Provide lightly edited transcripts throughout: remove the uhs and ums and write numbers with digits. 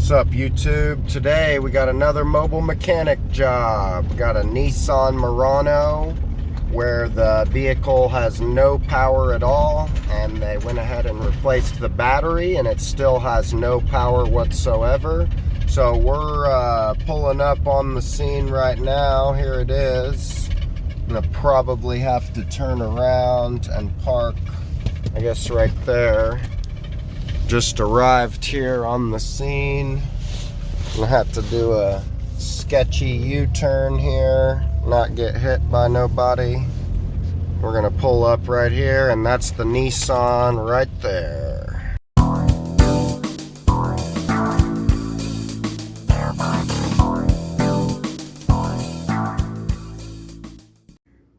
What's up, YouTube? Today we got another mobile mechanic job. We got a Nissan Murano where the vehicle has no power at all, and they went ahead and replaced the battery and it still has no power whatsoever. So we're pulling up on the scene right now. Here it is. I'm gonna probably have to turn around and park, I guess, right there. Just arrived here on the scene. Gonna have to do a sketchy U-turn here, not get hit by nobody. We're gonna pull up right here, and that's the Nissan right there.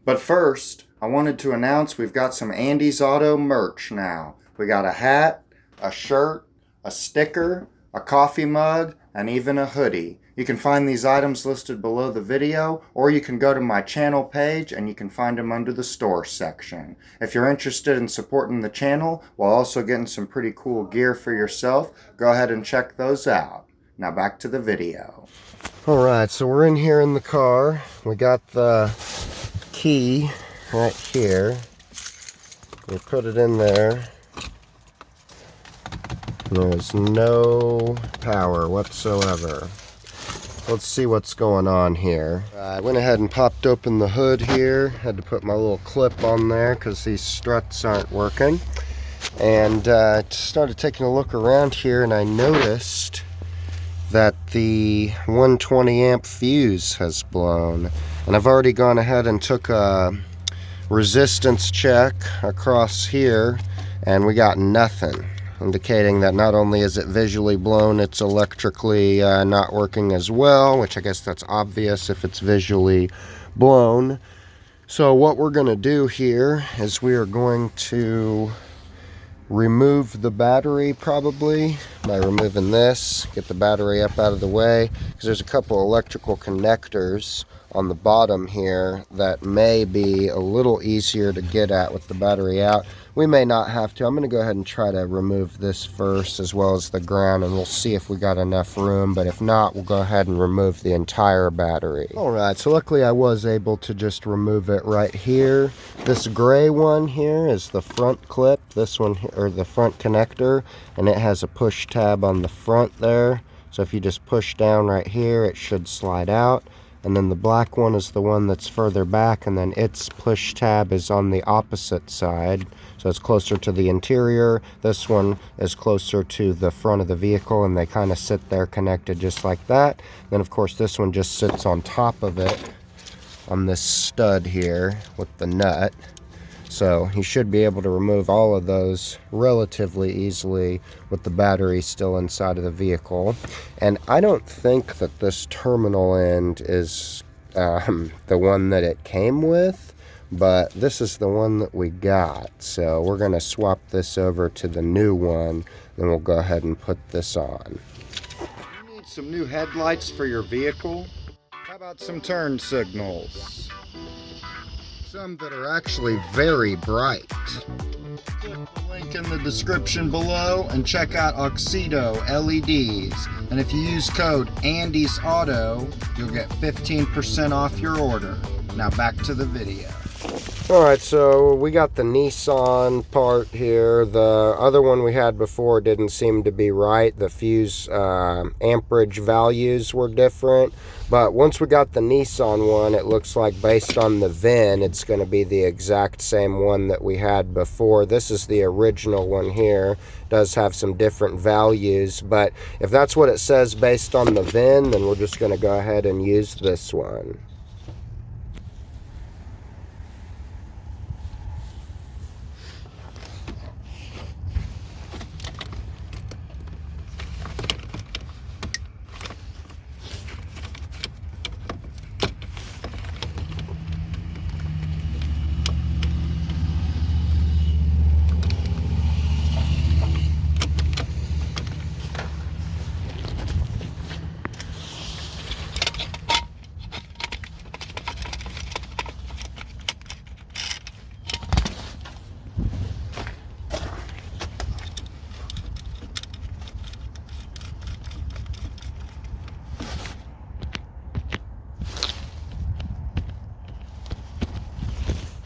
But first, I wanted to announce we've got some Andy's Auto merch now. We got a hat, a shirt, a sticker, a coffee mug, and even a hoodie. You can find these items listed below the video, or you can go to my channel page and you can find them under the store section. If you're interested in supporting the channel while also getting some pretty cool gear for yourself, go ahead and check those out. Now back to the video. Alright, so we're in here in the car. We got the key right here. We put it in there. There's no power whatsoever. Let's see what's going on here. I went ahead and popped open the hood here. Had to put my little clip on there because these struts aren't working. And started taking a look around here, and I noticed that the 120 amp fuse has blown. And I've already gone ahead and took a resistance check across here, and we got nothing, indicating that not only is it visually blown, it's electrically not working as well, which I guess that's obvious if it's visually blown. So what we're going to do here is we are going to remove the battery, probably by removing this, get the battery up out of the way, because there's a couple electrical connectors on the bottom here that may be a little easier to get at with the battery out. We may not have to. I'm going to go ahead and try to remove this first, as well as the ground, and we'll see if we got enough room. But if not, we'll go ahead and remove the entire battery. Alright, so luckily I was able to just remove it right here. This gray one here is the front clip, this one, or the front connector, and it has a push tab on the front there. So if you just push down right here, it should slide out. And then the black one is the one that's further back, and then its push tab is on the opposite side. So it's closer to the interior. This one is closer to the front of the vehicle, and they kind of sit there connected just like that. Then of course this one just sits on top of it on this stud here with the nut. So you should be able to remove all of those relatively easily with the battery still inside of the vehicle. And I don't think that this terminal end is the one that it came with, but this is the one that we got. So we're going to swap this over to the new one, then we'll go ahead and put this on. You need some new headlights for your vehicle? How about some turn signals? Some that are actually very bright. Click the link in the description below and check out Auxito LEDs. And if you use code AndysAuto, you'll get 15% off your order. Now back to the video. Alright, so we got the Nissan part here. The other one we had before didn't seem to be right. The fuse amperage values were different. But once we got the Nissan one, it looks like based on the VIN, it's going to be the exact same one that we had before. This is the original one here. It does have some different values, but if that's what it says based on the VIN, then we're just going to go ahead and use this one.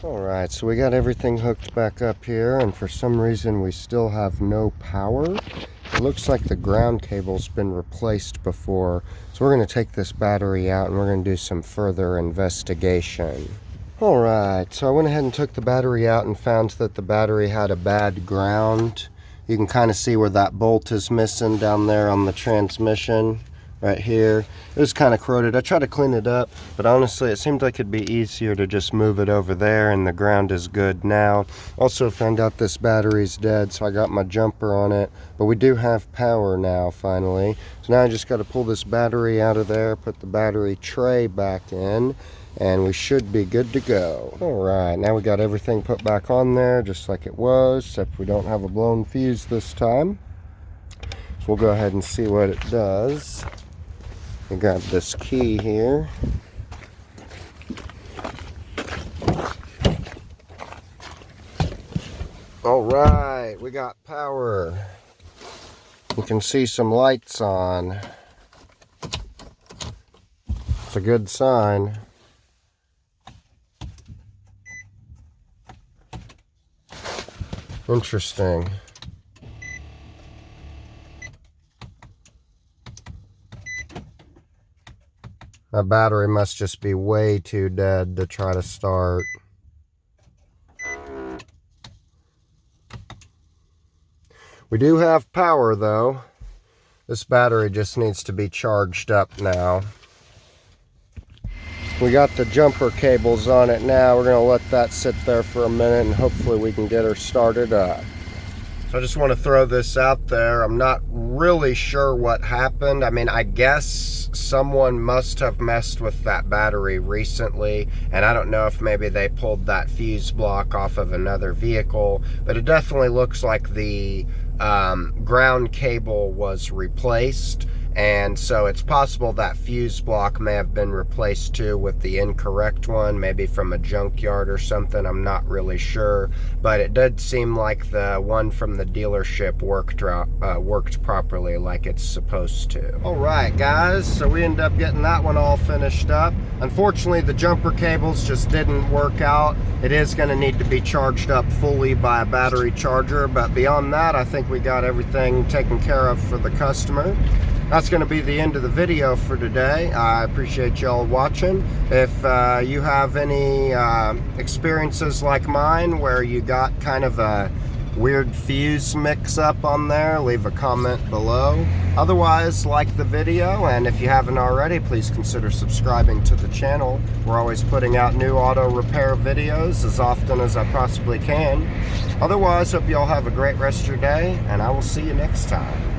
Alright, so we got everything hooked back up here, and for some reason we still have no power. It looks like the ground cable's been replaced before, so we're going to take this battery out and we're going to do some further investigation. Alright, so I went ahead and took the battery out and found that the battery had a bad ground. You can kind of see where that bolt is missing down there on the transmission. Right here. It was kind of corroded. I tried to clean it up, but honestly it seemed like it'd be easier to just move it over there, and the ground is good now. Also found out this battery's dead, so I got my jumper on it, but we do have power now finally. So now I just got to pull this battery out of there, put the battery tray back in, and we should be good to go. Alright, now we got everything put back on there just like it was, except we don't have a blown fuse this time. So we'll go ahead and see what it does. I got this key here. Alright, we got power. You can see some lights on. It's a good sign. Interesting. That battery must just be way too dead to try to start. We do have power though. This battery just needs to be charged up now. We got the jumper cables on it now. We're going to let that sit there for a minute and hopefully we can get her started up. So I just want to throw this out there. I'm not really sure what happened. I mean, I guess someone must have messed with that battery recently, and I don't know if maybe they pulled that fuse block off of another vehicle, but it definitely looks like the ground cable was replaced. And so it's possible that fuse block may have been replaced too with the incorrect one, maybe from a junkyard or something. I'm not really sure, but it did seem like the one from the dealership worked properly like it's supposed to. All right, guys, so we ended up getting that one all finished up. Unfortunately, the jumper cables just didn't work out. It is going to need to be charged up fully by a battery charger, but beyond that, I think we got everything taken care of for the customer. That's going to be the end of the video for today. I appreciate y'all watching. If you have any experiences like mine where you got kind of a weird fuse mix-up on there, leave a comment below. Otherwise, like the video, and if you haven't already, please consider subscribing to the channel. We're always putting out new auto repair videos as often as I possibly can. Otherwise, hope y'all have a great rest of your day, and I will see you next time.